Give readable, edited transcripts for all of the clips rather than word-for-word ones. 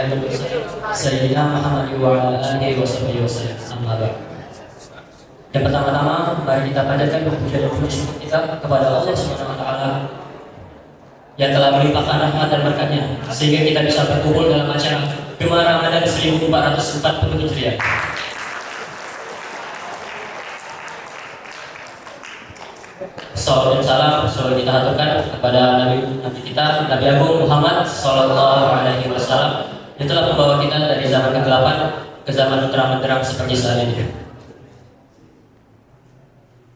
Rasulullahi Sayyidina Muhammad wa ala alihi wasallam. Amma ba'd. Yang pertama-tama, mari kita panjatkan puja dan puji syukur kita kepada Allah Subhanahu wa taala yang telah melimpahkan rahmat dan berkatnya sehingga kita bisa berkumpul dalam acara Gemar Ramadan 1440 Hijriah. Salawat dan salam selalu kita haturkan kepada Nabi kita, Nabi Agung Muhammad Sallallahu Alaihi Wasallam yang telah membawa kita dari zaman kegelapan ke zaman terang-benderang seperti saat ini.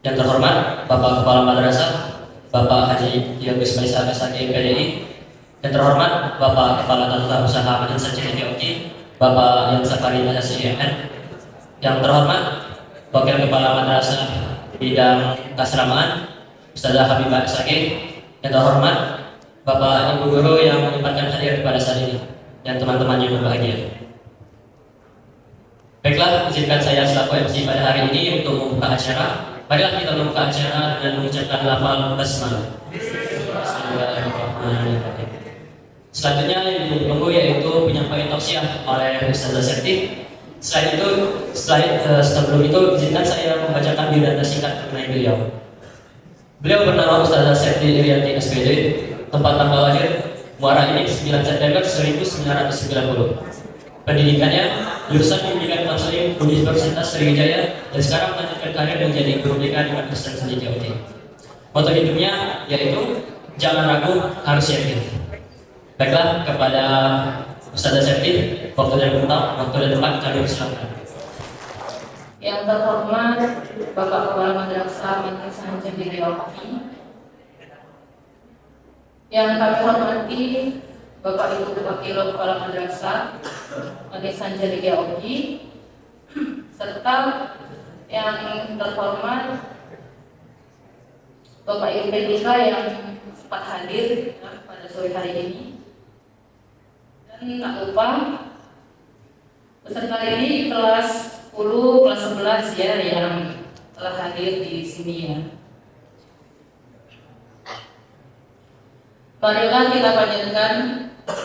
Yang terhormat Bapak Kepala Madrasah Bapak Haji Yogi Ismail Saki PDI. Yang terhormat Bapak Kepala Tata Usaha Madin Sajid Yogi Bapak Yang Safari SIN. Yang terhormat Wakil Kepala Madrasah Bidang Kasramaan Ustazah Habibah Sakit. Yang terhormat Bapak Ibu Guru yang menyempatkan hadir pada saat ini dan teman-teman yang berbahagia. Baiklah, izinkan saya selaku MC pada hari ini untuk membuka acara. Marilah kita membuka acara dan mengucapkan lafal basmalah. Bismillahirrahmanirrahim. Selanjutnya yang ditunggu yaitu penyampaian tausiah oleh Ustazah Septi. Sebelum itu izinkan saya membacakan biodata singkat mengenai beliau. Beliau bernama Ustazah Septi Irianti SPD, tempat tanggal lahir Muara ini 9 September 1990. Pendidikannya jurusan Pendidikan Konseling Universitas Sriwijaya dan sekarang melanjutkan karir menjadi guru BK di Kristen Seni Jawa Timur. Moto hidupnya yaitu jangan ragu, harus yakin. Baiklah, kepada Ustazah Septi, waktu dan tempat kami persilakan. Yang terhormat Bapak Kepala Madrasah Madin Sajid Yogi. Yang kami hormati Bapak Ibu Wakil Kepala Madrasah Madin Sajid Yogi, serta yang terhormat Bapak Ibu PDK yang sempat hadir pada sore hari ini. Dan tak lupa peserta ini kelas 10, kelas 11 ya yang telah hadir di sini ya. Marilah kita panjatkan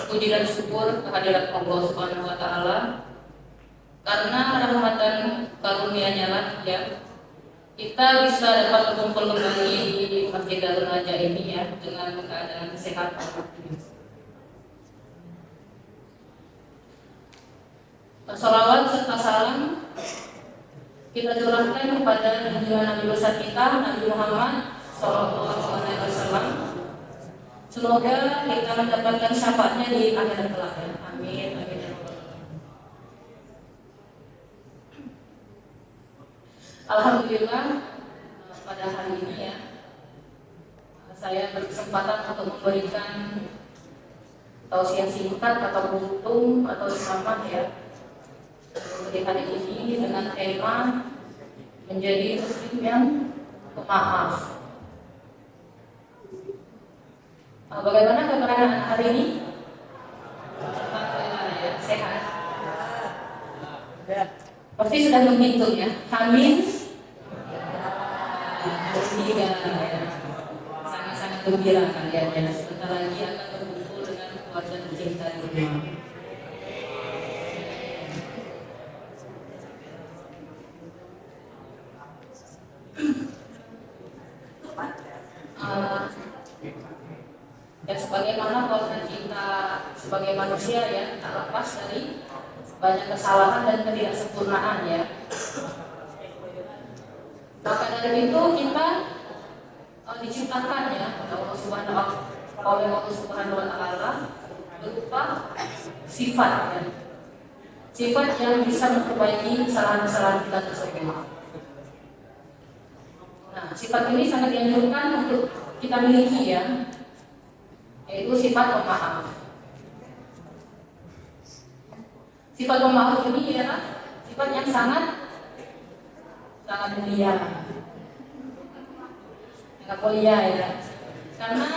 puji dan syukur kehadirat Allah Subhanahu wa taala karena rahmat dan karunia-Nya lah ya kita bisa dapat berkumpul kembali di Masjid Darul Najah ini ya dengan keadaan sehat. Salawat serta salam kita curahkan kepada junjungan Nabi besar kita Nabi Muhammad SAW. Semoga kita mendapatkan syafaatnya di akhirat kelak. Amin. Amin. Alhamdulillah pada hari ini ya saya berkesempatan untuk memberikan tausiah singkat atau buntung atau ceramah ya seperti hari ini dengan tema menjadi muslim yang pemaaf. Bagaimana keadaan hari ini? Ya, sehat. Pasti sudah menghitung ya. Amin. Iya, ya. Sangat-sangat gembira kalian ya. Sebentar lagi akan berkumpul dengan keluarga tercinta di rumah. Ya sebagaimana kalau kita sebagai manusia ya tak lepas dari banyak kesalahan dan ketidaksempurnaan ya. Maka dari itu kita diciptakan ya oleh Allah Subhanahu wa taala berupa sifat ya. Sifat yang bisa memperbaiki kesalahan-kesalahan kita tersebut. Nah, sifat ini sangat dianjurkan untuk kita miliki ya, yaitu sifat pemaaf. Sifat pemaaf ini adalah sifat yang sangat mulia, sangat mulia ya. Karena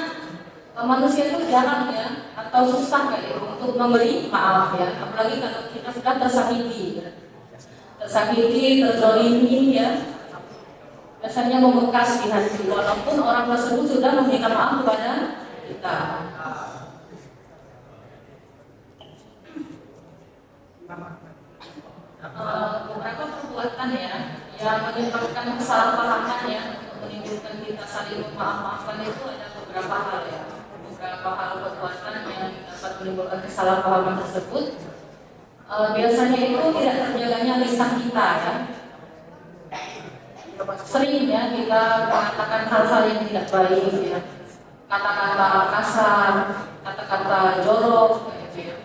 manusia itu jarang ya, atau susah kayak untuk memberi maaf ya, apalagi kalau kita sudah tersakiti, terzalimi ya. Biasanya membekas di hati walaupun orang tersebut sudah meminta maaf kepada kita. beberapa perbuatan ya yang menyebabkan kesalahpahaman ya, menimbulkan kita saling memaaf-maafkan itu ada beberapa hal ya, beberapa hal perbuatan yang dapat menimbulkan kesalahpahaman tersebut. Biasanya itu tidak terjaganya lisan kita ya. Sering ya kita mengatakan hal-hal yang tidak baik ya, kata-kata kasar, kata-kata jorok gitu ya.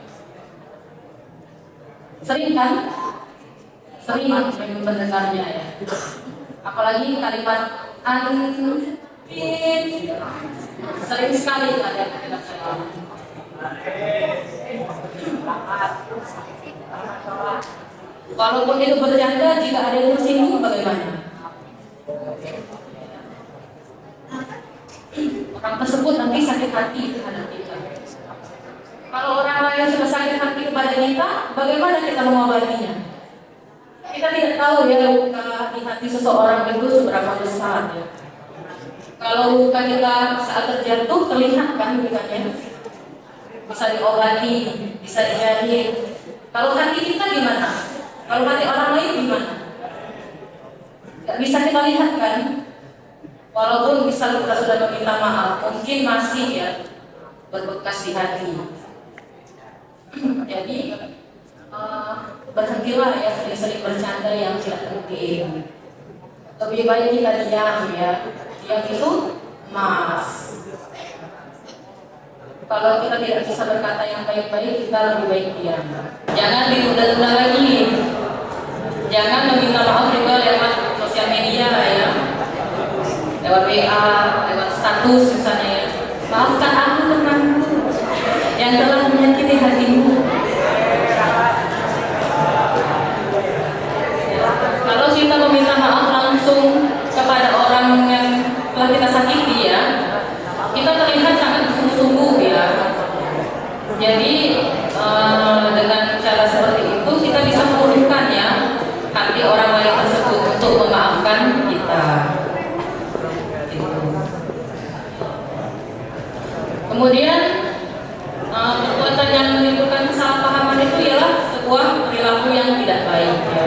Sering kan? Sering mendengarnya ya. Apalagi kalimat anjing, sering sekali ada kalimat saya. Walaupun itu bercanda, jika ada yang tersinggung bagaimana? Orang tersebut nanti sakit hati terhadap kita. Kalau orang lain sudah sakit hati kepada kita, bagaimana kita mengobatinya? Kita tidak tahu ya luka di hati seseorang itu seberapa besar ya. Kalau luka kita saat terjatuh terlihat kan lukanya, bisa diobati, bisa dijahit. Kalau hati kita gimana? Kalau hati orang lain gimana? Gak bisa kita lihat kan? Walaupun misalnya kita sudah meminta maaf, mungkin masih ya berbekas di hati. Jadi berhentilah ya sering-sering bercanda yang tidak penting. Lebih baik kita diam ya. Diam itu emas. Kalau kita tidak bisa berkata yang baik-baik, kita lebih baik diam. Jangan ditunda-tunda lagi. Jangan meminta maaf juga lewat sosial media ya, lewat WA, lewat status misalnya ya. Maafkan aku temanku yang telah menyakiti hatimu. Kalau kita meminta maaf langsung kepada orang yang telah kita sakiti ya, kita terlihat sangat sungguh-sungguh ya. Jadi dengan cara seperti itu kita bisa memulihkan ya hati orang lain tersebut untuk memaafkan kita. Kemudian perbuatan yang menimbulkan kesalahpahaman itu ialah sebuah perilaku yang tidak baik ya.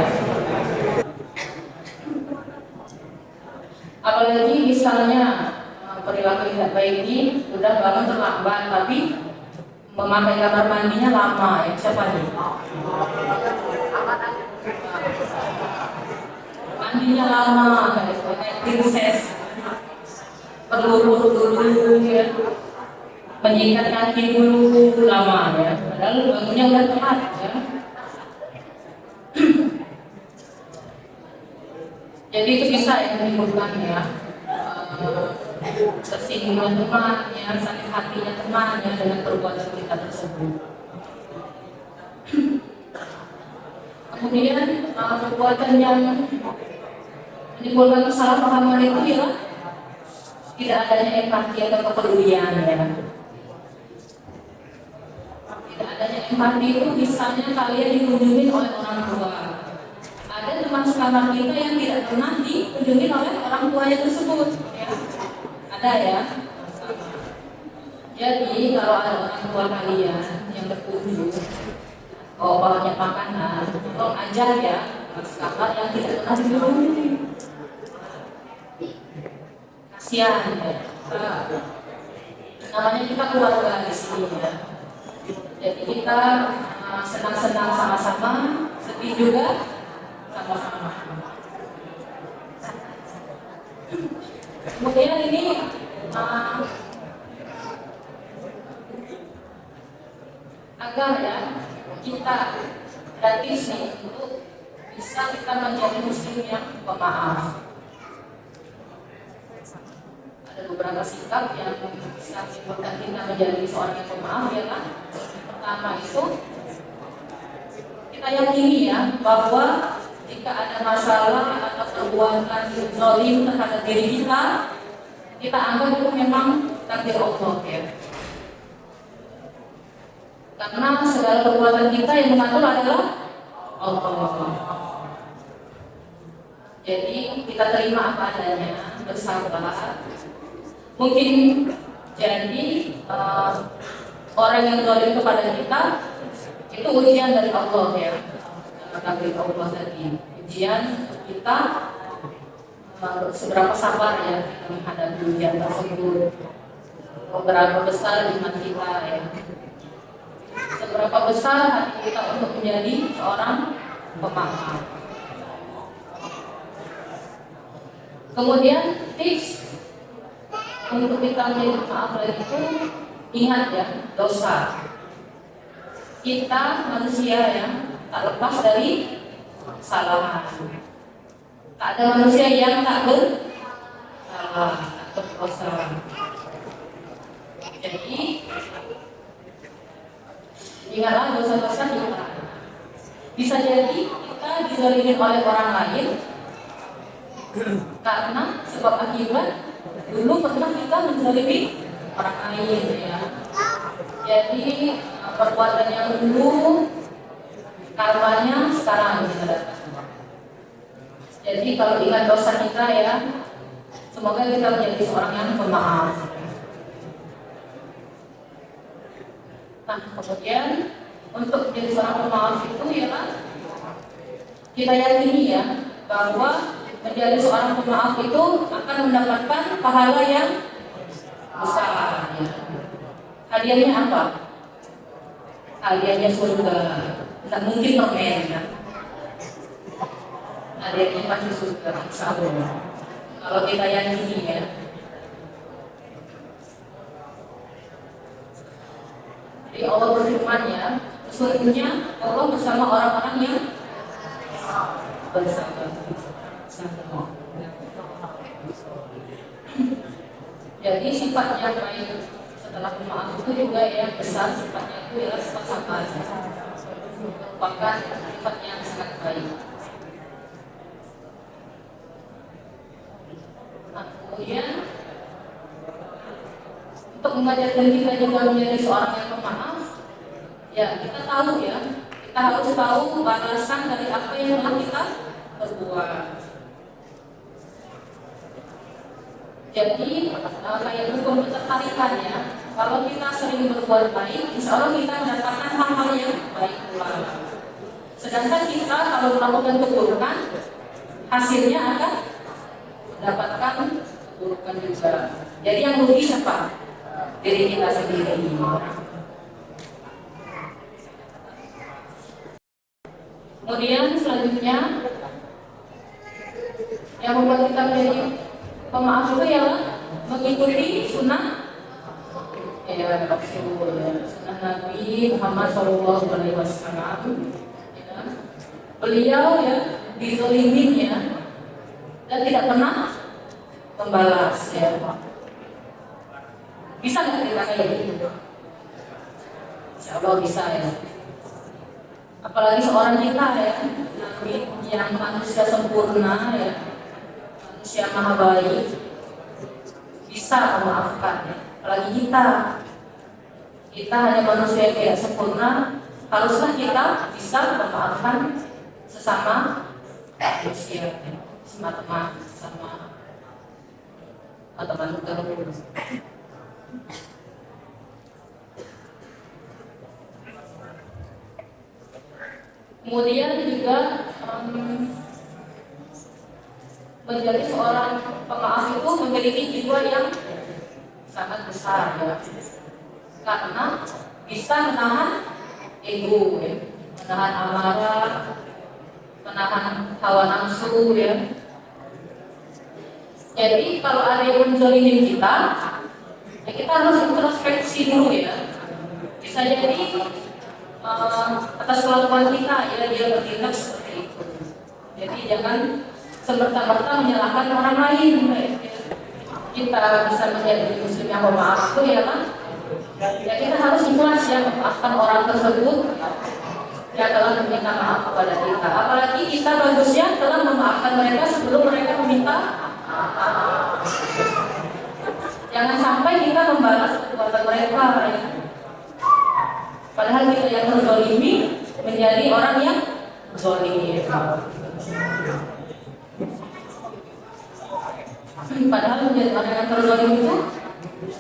Apalagi misalnya perilaku yang tidak baik ini udah bangun terlambat tapi memakai kamar mandinya lama ya. Siapa nih? Mandinya lama kayak princess, perlu dulu ya, menyikat kaki dulu lama ya, padahal bangunnya udah telat ya. Jadi itu bisa ya menimbulkan ya tersinggungnya teman ya, sakit hatinya teman ya dengan perbuatan kita tersebut. Kemudian perbuatan yang menimbulkan kesalahpahaman itu ya tidak adanya empati atau kepedulian ya. Tidak adanya empati itu misalnya kalian dikunjungi oleh orang tua. Ada teman sekamar kita yang tidak pernah dikunjungi oleh orang tuanya tersebut ya. Ada ya. Jadi kalau ada orang tua kalian yang berkunjung banyak makanan, tolong ajar ya sekamar yang tidak pernah dikunjungi. Kasihan ya. Namanya kita keluarga di sini ya. Jadi kita senang-senang sama-sama, sedih juga sama-sama. Kemudian ini agar ya kita gratis nih untuk bisa kita menjadi muslim yang pemaaf. Ada beberapa sikap yang bisa menimbulkan kita menjadi seorang yang pemaaf ya kan. Pertama itu kita yakini ya bahwa jika ada masalah atau perbuatan zalim terhadap diri kita anggap itu memang takdir Allah ya. Karena segala perbuatan kita yang mengatur adalah Allah. Jadi kita terima apa adanya, bersabar. Mungkin jadi orang yang zalim kepada kita Itu ujian dari Allah ya, takdir Allah tadi. Ujian kita seberapa sabar ya kita menghadapi ujian tersebut. Seberapa besar iman kita ya. Seberapa besar hati kita untuk menjadi seorang pemaaf. Kemudian tips untuk kita menjadi pemaaf itu, ingat ya, dosa. Kita manusia ya, tak lepas dari kesalahan. Tak ada manusia yang tak bersalah, tak berdosa. Jadi ingatlah dosa-dosa kita. Bisa jadi kita dizalimi oleh orang lain karena sebab akibat dulu pernah kita menzalimi orang lain ya. Jadi perbuatan yang dulu karmanya sekarang kita dapat. Jadi kalau ingat dosa kita ya, semoga kita menjadi seorang yang pemaaf. Nah, kemudian untuk menjadi seorang pemaaf itu ya, kita yakini ya bahwa menjadi seorang pemaaf itu akan mendapatkan pahala yang besar. Ya. Hadiahnya apa? Hadiahnya surga. Tidak mungkin permen ya. Hadiahnya pasti surga. Insya Allah. Kalau kita yakini ya. Jadi Allah berfirman ya, sesungguhnya Allah bersama orang-orang yang bersabar. Jadi sifat yang baik setelah pemaaf itu juga yang besar, sifatnya itu ialah sifat sabar. Merupakan sifat yang sangat baik. Nah, kemudian untuk mengajarkan kita juga menjadi seorang yang pemaaf, ya kita tahu ya, kita harus tahu balasan dari apa yang telah kita berbuat. Jadi kayak hukum ketertarikan ya, kalau kita sering berbuat baik, insya Allah kita mendapatkan hal-hal yang baik pula. Sedangkan kita kalau melakukan keburukan, hasilnya akan mendapatkan keburukan juga. Jadi yang rugi siapa? Diri kita sendiri. Kemudian selanjutnya yang membuat kita menjadi pemaaf itu ya mengikuti sunnah ya Rasul ya, sunnah Nabi Muhammad SAW. Ya. Beliau ya dizalimi ya dan tidak pernah membalas ya. Bisa nggak kita kayak gitu? Insya Allah bisa ya. Apalagi seorang kita ya, yang manusia sempurna ya, manusia maha baik, bisa memaafkan ya. Apalagi kita hanya manusia yang tidak sempurna, haruslah kita bisa memaafkan sesama manusia, sama teman, sama teman terhadap. Kemudian juga menjadi seorang pemaaf itu memiliki jiwa yang sangat besar ya, karena bisa menahan ego ya, menahan amarah, menahan hawa nafsu ya. Jadi kalau ada yang menzalimi kita, ya kita harus introspeksi dulu ya. Bisa jadi atas kelakuan kita ya dia bertindak seperti itu. Jadi jangan semerta-merta menyalahkan orang lain. Kita bisa menjadi muslim yang pemaaf itu ya kan? Ya kita harus ikhlas ya memaafkan orang tersebut yang telah meminta maaf kepada kita. Apalagi kita bagusnya telah memaafkan mereka sebelum mereka meminta maaf. Jangan sampai kita membalas perbuatan mereka ya. Padahal kita yang terzalimi menjadi orang yang zalim. Padahal menjadi orang yang terzalim itu,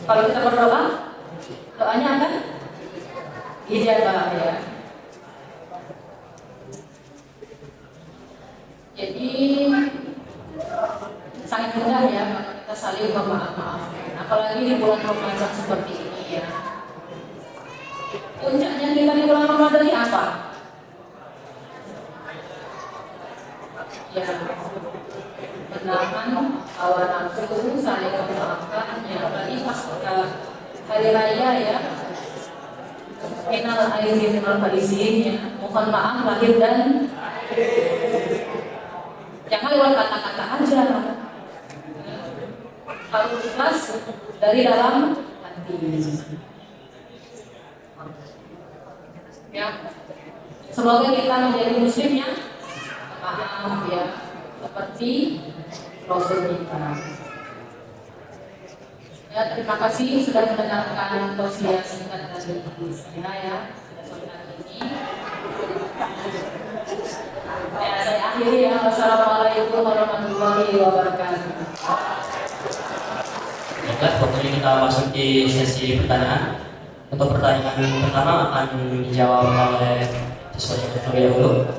kalau kita berdoa, doanya akan ijabah ya. Jadi sangat mudah ya kalau kita saling memaafkan, apalagi di bulan Ramadan seperti ini ya. Puncaknya kita di bulan Ramadan ini apa? Ya, menahan hawa nafsu, saling memaafkan ya, apalagi pas hari raya ya. Minal aidin wal faizin ya, mohon maaf lahir dan jangan lewat kata-kata aja, harus ikhlas dari dalam hati. Ya, semoga kita menjadi muslim yang maaf ya, seperti Rasul kita. Ya, terima kasih sudah mendengarkan tausiah singkat dari saya ya pada sore hari ini. Ya, saya akhiri ya. Wassalamualaikum warahmatullahi wabarakatuh. Baiklah, waktunya kita masuk di sesi pertanyaan. Untuk pertanyaan pertama akan dijawab oleh siswa yang terlebih dahulu.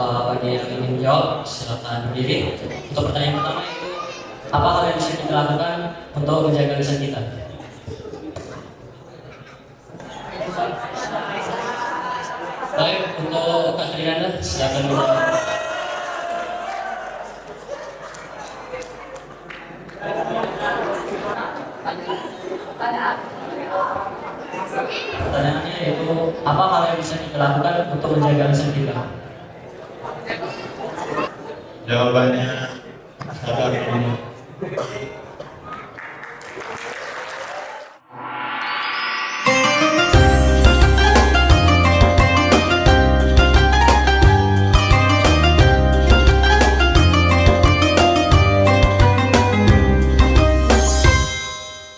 Bagi yang ingin menjawab, silakan berdiri. Untuk pertanyaan pertama itu, apa hal yang bisa kita lakukan untuk menjaga lisan kita? Baik, untuk Kak Trinanda, silakan dulu. Pertanyaannya yaitu, apa hal yang bisa kita lakukan untuk menjaga lisan kita? Jawabannya sabar dulu.